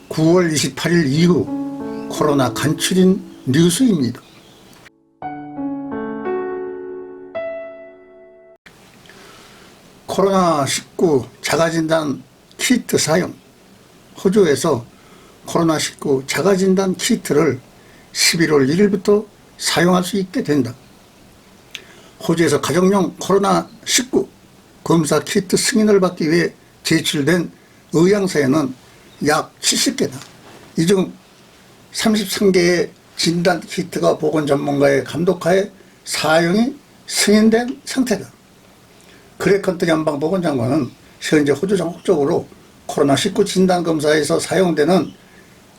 9월 28일 이후 코로나 간추린 뉴스입니다. 코로나19 자가진단 키트 사용. 호주에서 코로나19 자가진단 키트를 11월 1일부터 사용할 수 있게 된다. 호주에서 가정용 코로나19 검사 키트 승인을 받기 위해 제출된 의향서에는 약 70개다. 이 중 33개의 진단 키트가 보건 전문가의 감독하에 사용이 승인된 상태다. 그렉 헌트 연방보건장관은 현재 호주 전국적으로 코로나19 진단검사에서 사용되는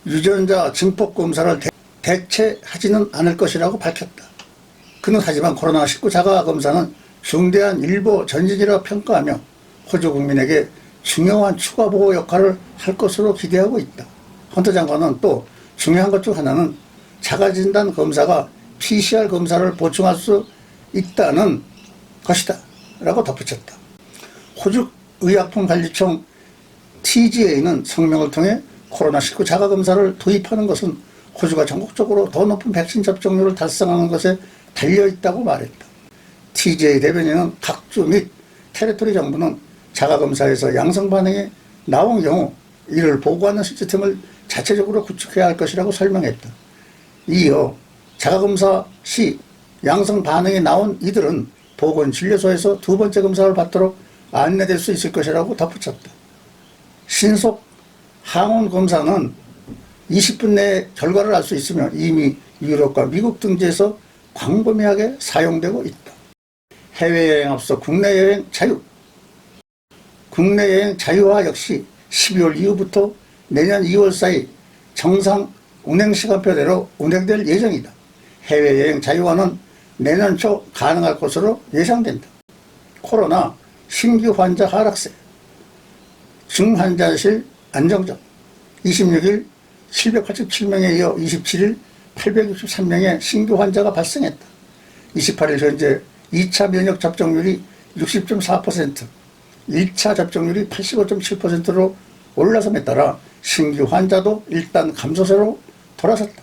유전자 증폭 검사를 대체하지는 않을 것이라고 밝혔다. 그는 하지만 코로나19 자가검사는 중대한 일보 전진이라고 평가하며 호주 국민에게 중요한 추가 보호 역할을 할 것으로 기대하고 있다. 헌트 장관은 또 중요한 것 중 하나는 자가진단 검사가 PCR 검사를 보충할 수 있다는 것이다 라고 덧붙였다. 호주 의약품관리청 TGA는 성명을 통해 코로나19 자가검사를 도입하는 것은 호주가 전국적으로 더 높은 백신 접종률을 달성하는 것에 달려있다고 말했다. TGA 대변인은 각주 및 테리토리 정부는 자가검사에서 양성 반응이 나온 경우 이를 보고하는 시스템을 자체적으로 구축해야 할 것이라고 설명했다. 이어 자가검사 시 양성 반응이 나온 이들은 보건진료소에서 두 번째 검사를 받도록 안내될 수 있을 것이라고 덧붙였다. 신속 항원 검사는 20분 내에 결과를 알 수 있으며 이미 유럽과 미국 등지에서 광범위하게 사용되고 있다. 해외여행 앞서 국내여행 자유. 국내여행 자유화 역시 12월 이후부터 내년 2월 사이 정상 운행 시간표대로 운행될 예정이다. 해외여행 자유화는 내년 초 가능할 것으로 예상된다. 코로나 신규 환자 하락세. 중환자실 안정적. 26일 787명에 이어 27일 863명의 신규 환자가 발생했다. 28일 현재 2차 면역 접종률이 60.4%, 1차 접종률이 85.7%로 올라섬에 따라 신규 환자도 일단 감소세로 돌아섰다.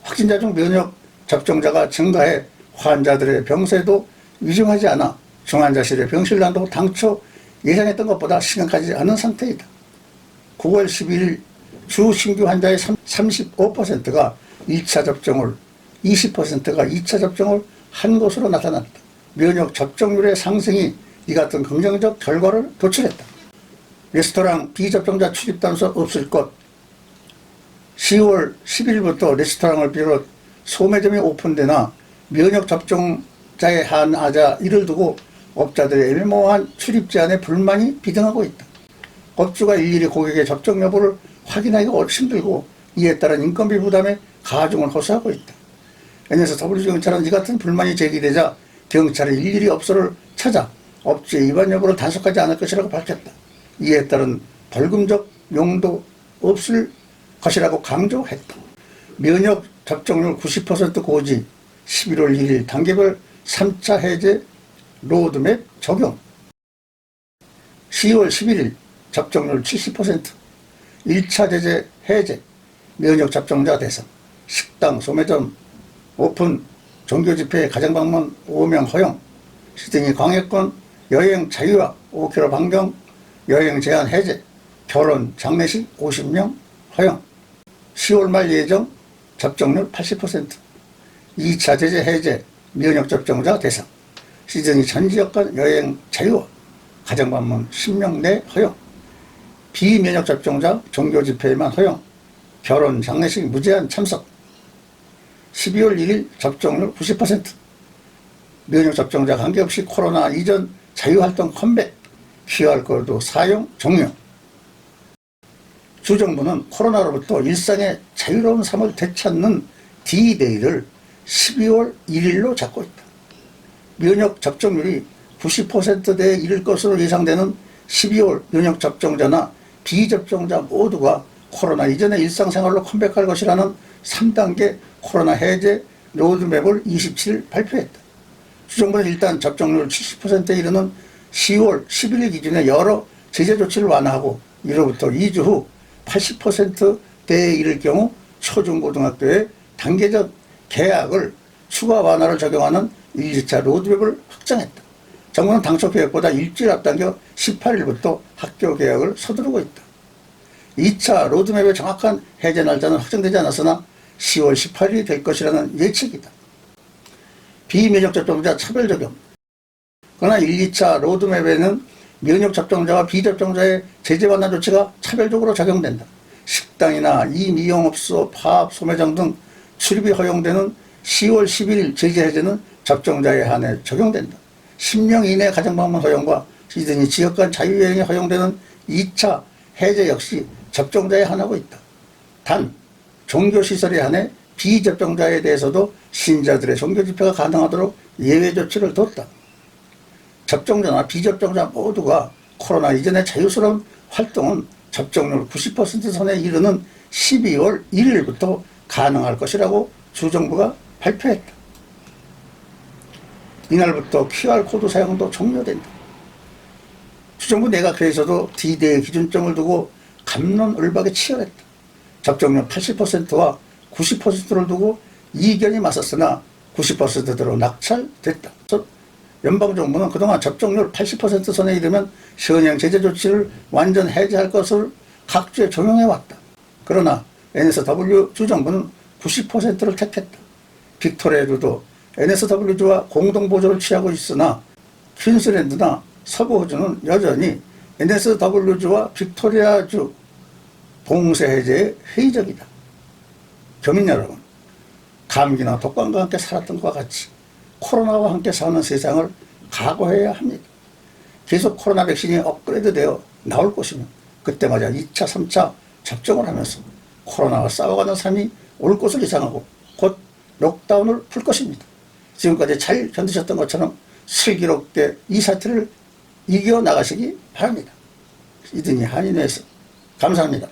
확진자 중 면역 접종자가 증가해 환자들의 병세도 위중하지 않아 중환자실의 병실난도 당초 예상했던 것보다 심각하지 않은 상태이다. 9월 11일 주 신규 환자의 35%가 1차 접종을, 20%가 2차 접종을 한 것으로 나타났다. 면역 접종률의 상승이 이 같은 긍정적 결과를 도출했다. 레스토랑 비접종자 출입 단서 없을 것. 10월 10일부터 레스토랑을 비롯 소매점이 오픈되나 면역 접종자에 한하자 이를 두고 업자들의 애매모호한 출입 제한에 불만이 비등하고 있다. 업주가 일일이 고객의 접종 여부를 확인하기가 힘들고 이에 따른 인건비 부담에 가중을 호소하고 있다. NS W경찰은 이 같은 불만이 제기되자 경찰이 일일이 업소를 찾아 업주의 위반 여부를 단속하지 않을 것이라고 밝혔다. 이에 따른 벌금적 용도 없을 것이라고 강조했다. 면역 접종률 90% 고지, 11월 1일 단계별 3차 해제 로드맵 적용. 10월 11일 접종률 70%, 1차 제재 해제, 면역 접종자 대상, 식당, 소매점 오픈, 종교 집회, 가정 방문 5명 허용, 시드니 광해권 여행 자유화 5km 반경, 여행 제한 해제, 결혼, 장례식 50명 허용. 10월 말 예정 접종률 80%, 2차 제재 해제, 면역 접종자 대상, 시드니 전 지역 간 여행 자유화, 가정 방문 10명 내 허용, 비면역 접종자 종교 집회에만 허용, 결혼, 장례식 무제한 참석. 12월 1일 접종률 90%, 면역 접종자 관계없이 코로나 이전 자유활동 컴백, QR코드 사용 종료. 주정부는 코로나로부터 일상의 자유로운 삶을 되찾는 D-Day를 12월 1일로 잡고 있다. 면역 접종률이 90%대에 이를 것으로 예상되는 12월 면역 접종자나 비접종자 모두가 코로나 이전의 일상생활로 컴백할 것이라는 3단계 코로나 해제 로드맵을 27일 발표했다. 주정부는 일단 접종률 70%에 이르는 10월 11일 기준에 여러 제재 조치를 완화하고 이로부터 2주 후 80%대에 이를 경우 초중고등학교의 단계적 개학을 추가 완화를 적용하는 1, 2차 로드맵을 확정했다. 정부는 당초 계획보다 일주일 앞당겨 18일부터 학교 개학을 서두르고 있다. 2차 로드맵의 정확한 해제 날짜는 확정되지 않았으나 10월 18일이 될 것이라는 예측이다. 비면역 접종자 차별 적용. 그러나 1, 2차 로드맵에는 면역 접종자와 비접종자의 제재 완화 조치가 차별적으로 적용된다. 식당이나 이미용업소, 파업, 소매점 등 출입이 허용되는 10월 11일 제재 해제는 접종자에 한해 적용된다. 10명 이내 가정방문 허용과 이등이 지역 간 자유여행이 허용되는 2차 해제 역시 접종자에 한하고 있다. 단 종교시설에 한해 비접종자에 대해서도 신자들의 종교 집회가 가능하도록 예외 조치를 뒀다. 접종자나 비접종자 모두가 코로나 이전의 자유스러운 활동은 접종률 90% 선에 이르는 12월 1일부터 가능할 것이라고 주정부가 발표했다. 이날부터 QR코드 사용도 종료된다. 주정부 내각회에서도 D-Day 기준점을 두고 갑론을박에 치열했다. 접종률 80%와 90%를 두고 이견이 맞섰으나 90%대로 낙찰됐다. 연방정부는 그동안 접종률 80% 선에 이르면 현행 제재 조치를 완전 해제할 것을 각주에 조명해왔다. 그러나 NSW 주정부는 90%를 택했다. 빅토리아주도 NSW주와 공동보조를 취하고 있으나 퀸슬랜드나 서부호주는 여전히 NSW주와 빅토리아주 봉쇄 해제에 회의적이다. 교민 여러분, 감기나 독감과 함께 살았던 것과 같이 코로나와 함께 사는 세상을 각오해야 합니다. 계속 코로나 백신이 업그레이드되어 나올 것이면 그때마다 2차, 3차 접종을 하면서 코로나와 싸워가는 삶이 올 것을 예상하고 곧 록다운을 풀 것입니다. 지금까지 잘 견디셨던 것처럼 슬기롭게 이 사태를 이겨나가시기 바랍니다. 이든이 한인회에서 감사합니다.